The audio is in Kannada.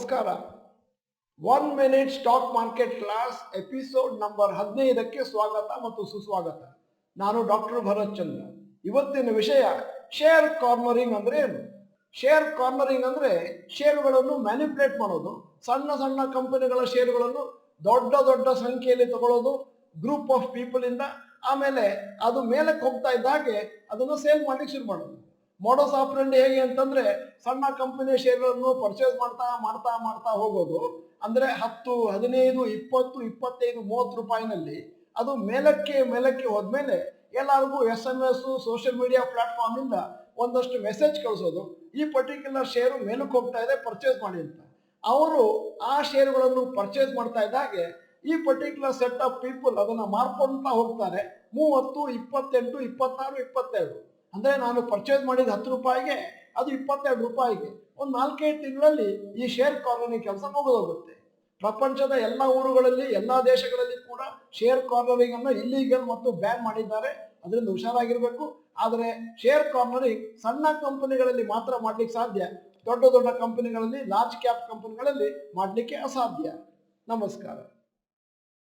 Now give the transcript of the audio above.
ನಮಸ್ಕಾರ. 1 minute stock market class episode number 15ಕ್ಕೆ ಸ್ವಾಗತ ಮತ್ತು ಸುಸ್ವಾಗತ. ನಾನು ಡಾಕ್ಟರ್ ಭರತ್ ಚಂದ್ರ. ಇವತ್ತಿನ ವಿಷಯ ಶೇರ್ ಕಾರ್ನರಿಂಗ್ ಅಂದ್ರೆ ಏನು. ಶೇರ್ ಕಾರ್ನರಿಂಗ್ ಅಂದ್ರೆ ಷೇರುಗಳನ್ನು ಮ್ಯಾನಿಪುಲೇಟ್ ಮಾಡೋದು. ಸಣ್ಣ ಸಣ್ಣ ಕಂಪನಿಗಳ ಷೇರುಗಳನ್ನು ದೊಡ್ಡ ದೊಡ್ಡ ಸಂಖ್ಯೆಯಲ್ಲಿ ತಗೊಳ್ಳೋದು ಗ್ರೂಪ್ ಆಫ್ ಪೀಪಲ್ ಇಂದ. ಆಮೇಲೆ ಅದು ಮೇಲಕ್ಕೆ ಹೋಗ್ತಾ ಇದ್ದ ಹಾಗೆ ಅದನ್ನು ಸೇಲ್ ಮಾಡ್ಲಿಕ್ಕೆ ಶುರು ಮಾಡೋದು. ಮೋಡಸ್ ಆಪರೆಂಡಿ ಹೇಗೆ ಅಂತಂದ್ರೆ ಸಣ್ಣ ಕಂಪನಿಯ ಶೇರ್ಗಳನ್ನು ಪರ್ಚೇಸ್ ಮಾಡ್ತಾ ಮಾಡ್ತಾ ಮಾಡ್ತಾ ಹೋಗೋದು. ಅಂದ್ರೆ 10, 15, 20, 25, 30 ರೂಪಾಯಿನಲ್ಲಿ ಅದು ಮೇಲಕ್ಕೆ ಮೇಲಕ್ಕೆ ಹೋದ್ಮೇಲೆ ಎಲ್ಲರಿಗೂ SMS, ಸೋಷಿಯಲ್ ಮೀಡಿಯಾ ಪ್ಲಾಟ್ಫಾರ್ಮ್ ಇಂದ ಒಂದಷ್ಟು ಮೆಸೇಜ್ ಕಳಿಸೋದು, ಈ ಪರ್ಟಿಕ್ಯುಲರ್ ಶೇರು ಮೇಲಕ್ಕೆ ಹೋಗ್ತಾ ಇದೆ, ಪರ್ಚೇಸ್ ಮಾಡಿ ಅಂತ. ಅವರು ಆ ಶೇರುಗಳನ್ನು ಪರ್ಚೇಸ್ ಮಾಡ್ತಾ ಇದ್ದ ಹಾಗೆ ಈ ಪರ್ಟಿಕ್ಯುಲರ್ ಸೆಟ್ ಆಫ್ ಪೀಪಲ್ ಅದನ್ನ ಮಾರ್ಕೊಂತಾ ಹೋಗ್ತಾರೆ. 30, 28, 26, 22 ಅಂದ್ರೆ ನಾನು ಪರ್ಚೇಸ್ ಮಾಡಿದ 10 ರೂಪಾಯಿಗೆ ಅದು 22 ರೂಪಾಯಿಗೆ ಒಂದು 4-5 ತಿಂಗಳಲ್ಲಿ ಈ ಶೇರ್ ಕಾರ್ನರಿಂಗ್ ಕೆಲಸ ಮುಗಿದೋಗುತ್ತೆ. ಪ್ರಪಂಚದ ಎಲ್ಲ ಊರುಗಳಲ್ಲಿ ಎಲ್ಲ ದೇಶಗಳಲ್ಲಿ ಕೂಡ ಶೇರ್ ಕಾರ್ನರಿಂಗ್ ಅನ್ನು ಇಲ್ಲಿಗಲ್ ಮತ್ತು ಬ್ಯಾನ್ ಮಾಡಿದ್ದಾರೆ. ಅದರಿಂದ ಹುಷಾರಾಗಿರ್ಬೇಕು. ಆದರೆ ಶೇರ್ ಕಾರ್ನರಿಂಗ್ ಸಣ್ಣ ಕಂಪನಿಗಳಲ್ಲಿ ಮಾತ್ರ ಮಾಡ್ಲಿಕ್ಕೆ ಸಾಧ್ಯ, ದೊಡ್ಡ ದೊಡ್ಡ ಕಂಪನಿಗಳಲ್ಲಿ, ಲಾರ್ಜ್ ಕ್ಯಾಪ್ ಕಂಪನಿಗಳಲ್ಲಿ ಮಾಡ್ಲಿಕ್ಕೆ ಅಸಾಧ್ಯ. ನಮಸ್ಕಾರ.